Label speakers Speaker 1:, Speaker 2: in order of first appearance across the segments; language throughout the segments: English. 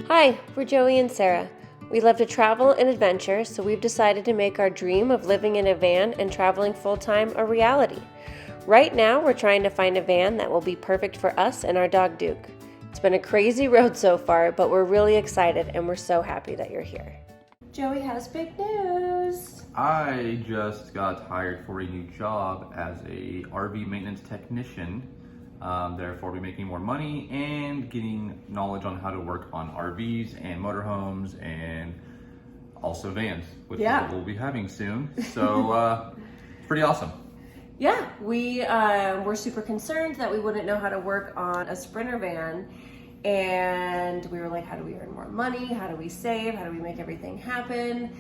Speaker 1: Hi, we're Joey and Sarah. We love to travel and adventure, so we've decided to make our dream of living in a van and traveling full-time a reality. Right now, we're trying to find a van that will be perfect for us and our dog Duke. It's been a crazy road so far, but we're really excited and we're so happy that you're here. Joey has big news.
Speaker 2: I just got hired for a new job as a RV maintenance technician. Therefore, I'll be making more money and getting knowledge on how to work on RVs and motorhomes and also vans, which we'll be having soon. So, pretty awesome.
Speaker 1: Yeah, we were super concerned that we wouldn't know how to work on a Sprinter van. And we were like, how do we earn more money? How do we save? How do we make everything happen?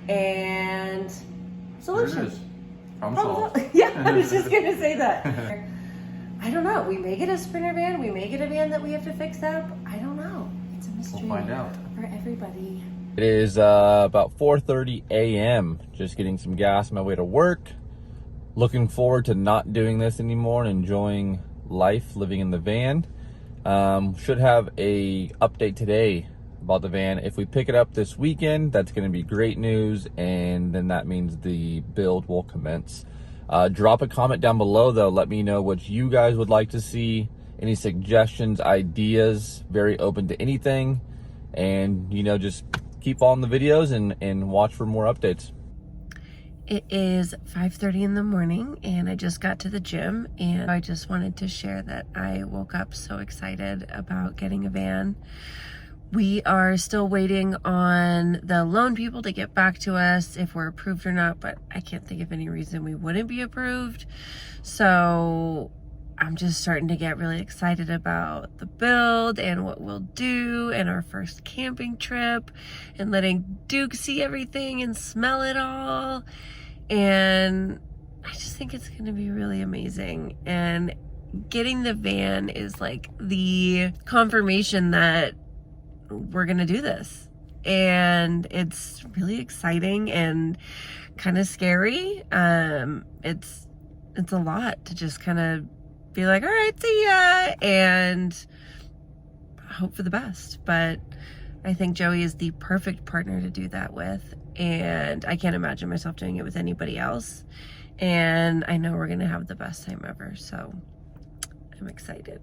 Speaker 1: And solution.
Speaker 2: There it is. Problem solved.
Speaker 1: Yeah, I was just gonna say that. I don't know. We may get a Sprinter van. We may get a van that we have to fix up. I don't know. It's a mystery.
Speaker 2: We'll find out.
Speaker 1: For everybody.
Speaker 3: It is about 4:30 a.m. Just getting some gas on my way to work. Looking forward to not doing this anymore and enjoying life living in the van. Should have a update today about the van. If we pick it up this weekend, that's going to be great news, and then that means the build will commence. Drop a comment down below though. Let me know what you guys would like to see, any suggestions, ideas. Very open to anything, and just keep following the videos and watch for more updates.
Speaker 1: It is 5:30 in the morning and I just got to the gym, and I just wanted to share that I woke up so excited about getting a van. We are still waiting on the loan people to get back to us if we're approved or not, but I can't think of any reason we wouldn't be approved. So I'm just starting to get really excited about the build and what we'll do and our first camping trip and letting Duke see everything and smell it all. And I just think it's going to be really amazing. And getting the van is like the confirmation that we're going to do this. And it's really exciting and kind of scary. It's a lot to just kind of be like, all right, see ya, and hope for the best. But I think Joey is the perfect partner to do that with, and I can't imagine myself doing it with anybody else. And I know we're gonna have the best time ever, so I'm excited.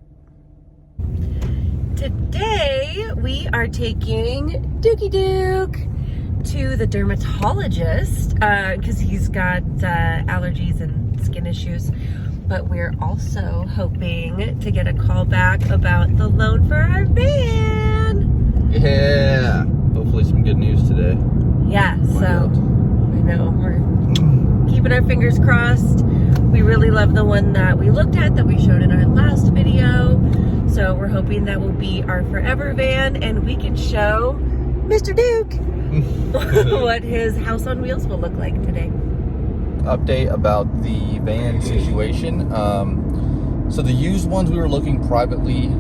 Speaker 1: Today we are taking Dookie Duke to the dermatologist because he's got allergies and skin issues. But we're also hoping to get a call back about the loan for our van.
Speaker 3: Yeah, hopefully some good news today.
Speaker 1: Yeah, so I know we're keeping our fingers crossed. We really love the one that we looked at that we showed in our last video. So we're hoping that will be our forever van and we can show Mr. Duke what his house on wheels will look like today.
Speaker 3: Update about the van situation. So the used ones we were looking privately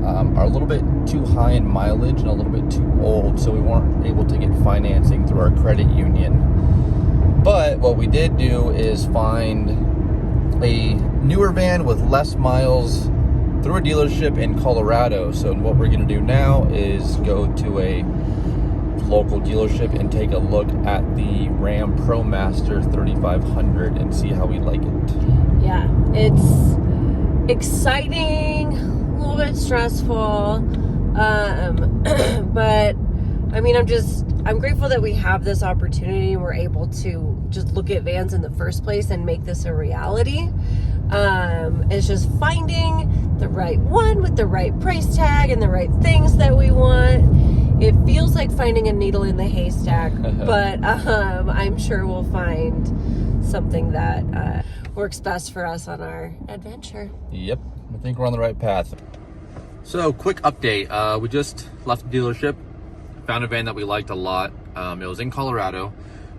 Speaker 3: are a little bit too high in mileage and a little bit too old, so we weren't able to get financing through our credit union. But what we did do is find a newer van with less miles through a dealership in Colorado. So what we're going to do now is go to a local dealership and take a look at the Ram ProMaster 3500 and see how we like it.
Speaker 1: Yeah, it's exciting, a little bit stressful, but I mean, I'm grateful that we have this opportunity and we're able to just look at vans in the first place and make this a reality. It's just finding the right one with the right price tag and the right things that we want. It feels like finding a needle in the haystack, but I'm sure we'll find something that works best for us on our adventure.
Speaker 3: Yep, I think we're on the right path. So, quick update. We just left the dealership, found a van that we liked a lot. It was in Colorado.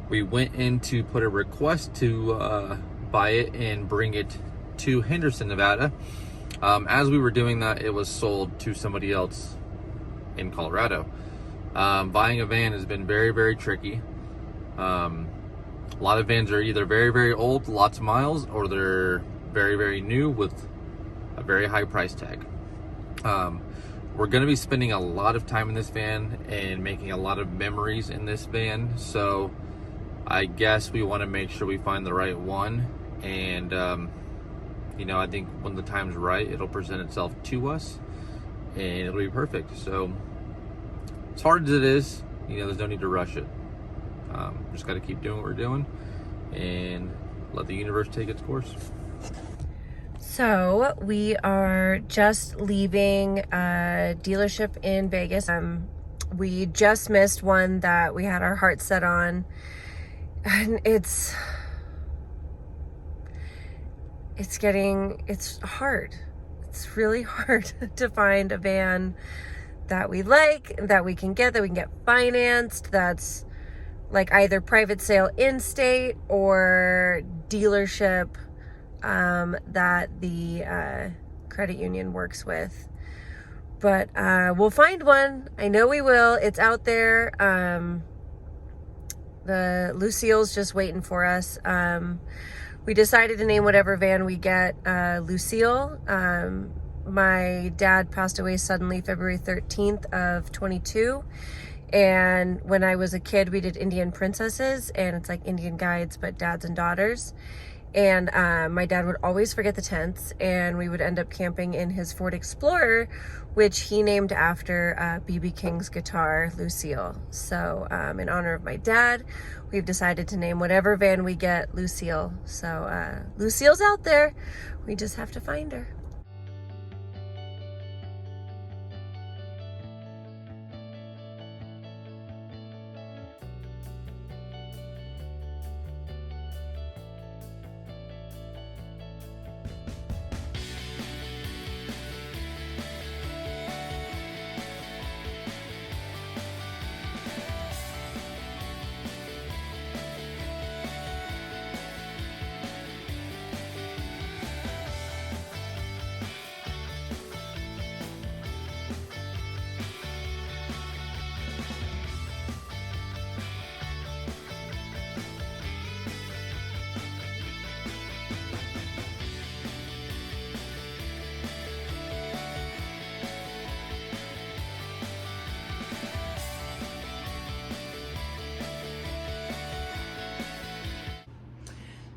Speaker 3: We went in to put a request to buy it and bring it to Henderson, Nevada. As we were doing that, it was sold to somebody else in Colorado. Buying a van has been very, very tricky. A lot of vans are either very, very old, lots of miles, or they're very, very new with a very high price tag. we're going to be spending a lot of time in this van and making a lot of memories in this van. So I guess we want to make sure we find the right one. And, you know, I think when the time's right, it'll present itself to us and it'll be perfect. So as hard as it is, you know, there's no need to rush it. Just got to keep doing what we're doing and let the universe take its course.
Speaker 1: So we are just leaving a dealership in Vegas. We just missed one that we had our heart set on, and it's hard. It's really hard to find a van that we like, that we can get financed, that's like either private sale in-state or dealership that the credit union works with. But we'll find one. I know we will. It's out there. The Lucille's just waiting for us. We decided to name whatever van we get Lucille. My dad passed away suddenly February 13th of 22. And when I was a kid, we did Indian princesses, and it's like Indian guides, but dads and daughters. And my dad would always forget the tents, and we would end up camping in his Ford Explorer, which he named after B.B. King's guitar, Lucille. So in honor of my dad, we've decided to name whatever van we get Lucille. So Lucille's out there. We just have to find her.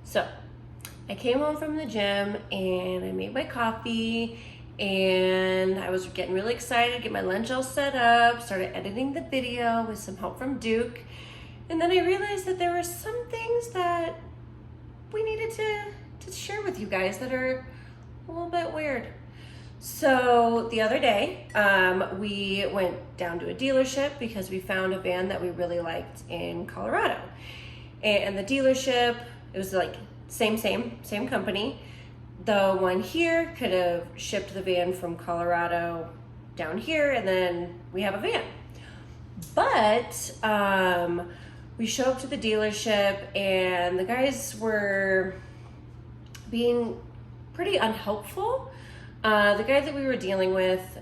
Speaker 1: So I came home from the gym and I made my coffee and I was getting really excited to get my lunch all set up, started editing the video with some help from Duke. And then I realized that there were some things that we needed to share with you guys that are a little bit weird. So the other day, we went down to a dealership because we found a van that we really liked in Colorado. And the dealership, it was like same company. The one here could have shipped the van from Colorado down here, and then we have a van. But we show up to the dealership and the guys were being pretty unhelpful. The guy that we were dealing with,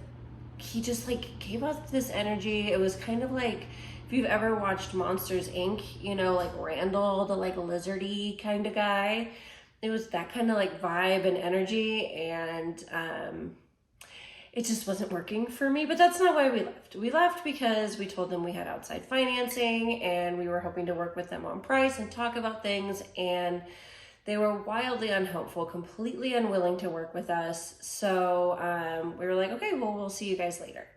Speaker 1: he just like gave us this energy. It was kind of like, if you've ever watched Monsters Inc., you know, like Randall, the like lizardy kind of guy. It was that kind of like vibe and energy, and it just wasn't working for me. But that's not why we left. We left because we told them we had outside financing and we were hoping to work with them on price and talk about things, and they were wildly unhelpful, completely unwilling to work with us. So we were like, okay, well, we'll see you guys later.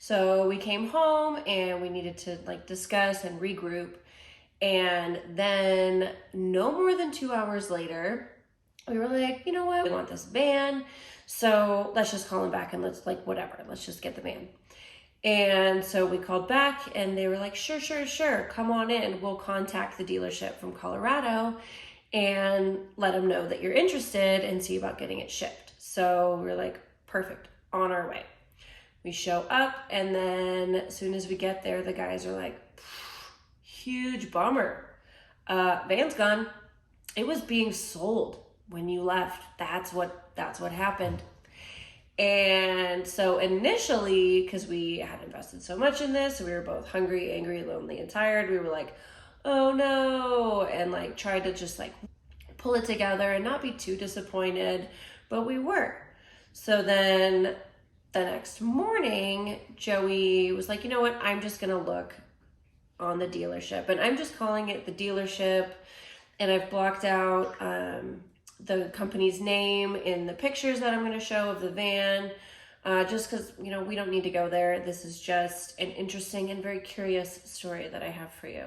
Speaker 1: So we came home and we needed to like discuss and regroup. And then no more than 2 hours later, we were like, you know what? We want this van. So let's just call them back and let's like, whatever, let's just get the van. And so we called back and they were like, sure. Come on in. We'll contact the dealership from Colorado and let them know that you're interested and see about getting it shipped. So we were like, perfect, on our way. We show up, and then as soon as we get there, the guys are like, huge bummer. Van's gone. It was being sold when you left. That's what happened. And so initially, because we had invested so much in this, we were both hungry, angry, lonely, and tired. We were like, oh no, and like tried to just like pull it together and not be too disappointed, but we were. So then the next morning, Joey was like, you know what, I'm just gonna look on the dealership, and I'm just calling it the dealership, and I've blocked out the company's name in the pictures that I'm going to show of the van, just because, you know, we don't need to go there. This is just an interesting and very curious story that I have for you.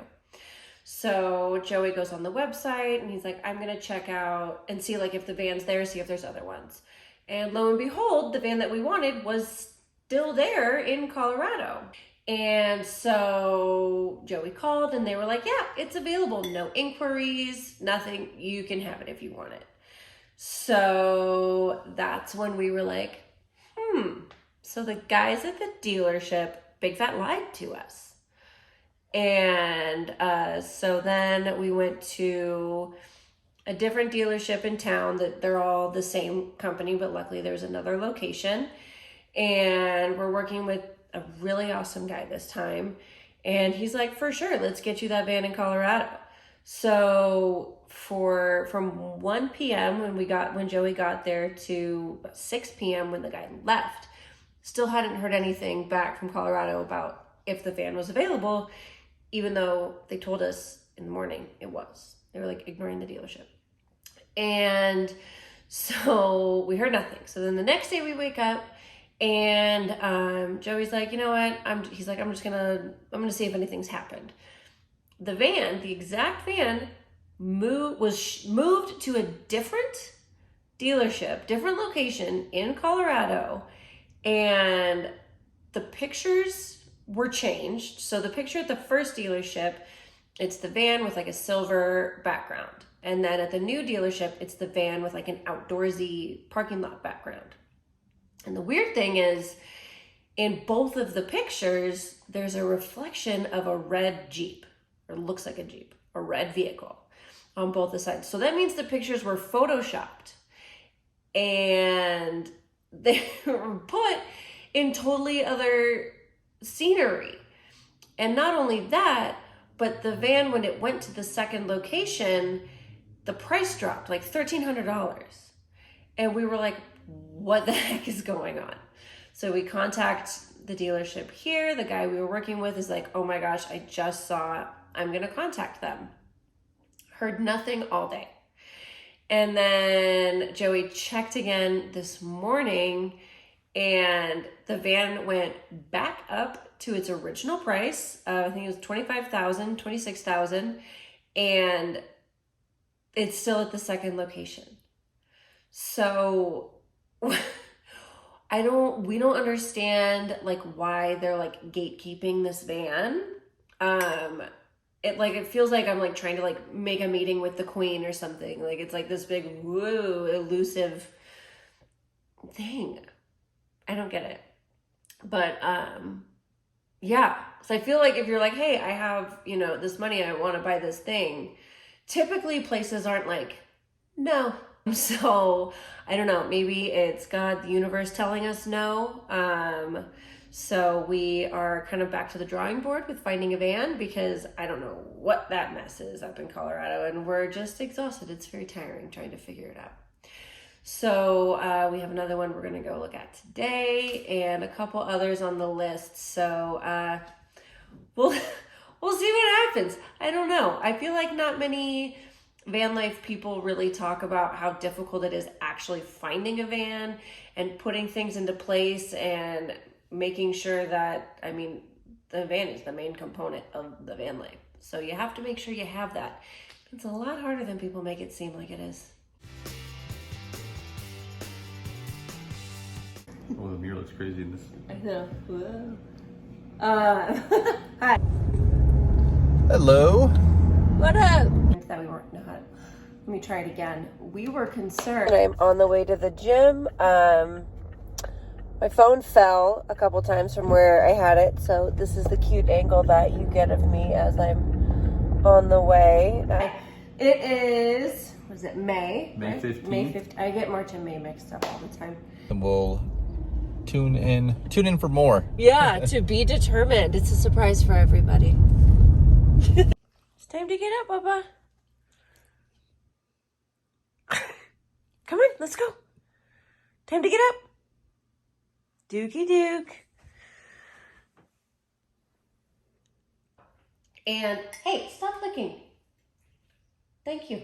Speaker 1: So Joey goes on the website and he's like, I'm going to check out and see like if the van's there, see if there's other ones. And lo and behold, the van that we wanted was still there in Colorado. And so Joey called and they were like, yeah, it's available. No inquiries, nothing. You can have it if you want it. So that's when we were like, so the guys at the dealership, big fat lied to us. And so then we went to a different dealership in town that they're all the same company, but luckily there's another location. And we're working with a really awesome guy this time. And he's like, for sure, let's get you that van in Colorado. So from 1 p.m. when Joey got there to 6 p.m. when the guy left, still hadn't heard anything back from Colorado about if the van was available, even though they told us in the morning it was. They were like ignoring the dealership. And so we heard nothing. So then the next day we wake up and Joey's like, you know what? I'm gonna see if anything's happened. The van, the exact van, was moved to a different dealership, different location in Colorado, and the pictures were changed. So the picture at the first dealership, it's the van with like a silver background. And then at the new dealership, it's the van with like an outdoorsy parking lot background. And the weird thing is, in both of the pictures, there's a reflection of a red Jeep, or looks like a Jeep, a red vehicle on both the sides. So that means the pictures were photoshopped and they were put in totally other scenery. And not only that, but the van, when it went to the second location, the price dropped like $1,300. And we were like, what the heck is going on? So we contact the dealership here. The guy we were working with is like, oh my gosh, I just saw, I'm going to contact them. Heard nothing all day. And then Joey checked again this morning and the van went back up to its original price. I think it was $25,000, $26,000. And it's still at the second location. So we don't understand like why they're like gatekeeping this van. It feels like I'm like trying to like make a meeting with the queen or something. Like it's like this big woo elusive thing. I don't get it. But yeah. So I feel like if you're like, hey, I have, you know, this money, I want to buy this thing. Typically places aren't like, no. So I don't know, maybe it's God, the universe telling us no. So we are kind of back to the drawing board with finding a van because I don't know what that mess is up in Colorado and we're just exhausted. It's very tiring trying to figure it out. So we have another one we're going to go look at today and a couple others on the list. So we'll see what happens. I don't know. I feel like not many van life people really talk about how difficult it is actually finding a van and putting things into place and making sure that, I mean, the van is the main component of the van life. So you have to make sure you have that. It's a lot harder than people make it seem like it is.
Speaker 2: Oh, the mirror looks crazy in this.
Speaker 1: I know. Whoa. Hi.
Speaker 3: Hello.
Speaker 1: What up? That we weren't. No, let me try it again. We were concerned. I'm on the way to the gym. My phone fell a couple times from where I had it, so this is the cute angle that you get of me as I'm on the way. It is, what is it, May?
Speaker 2: May 15th.
Speaker 1: May 15th. I get March and May mixed up all the time.
Speaker 3: And we'll tune in for more.
Speaker 1: Yeah, to be determined. It's a surprise for everybody. It's time to get up, Papa. Come on, let's go. Time to get up. Dookie Duke. And hey, stop licking. Thank you.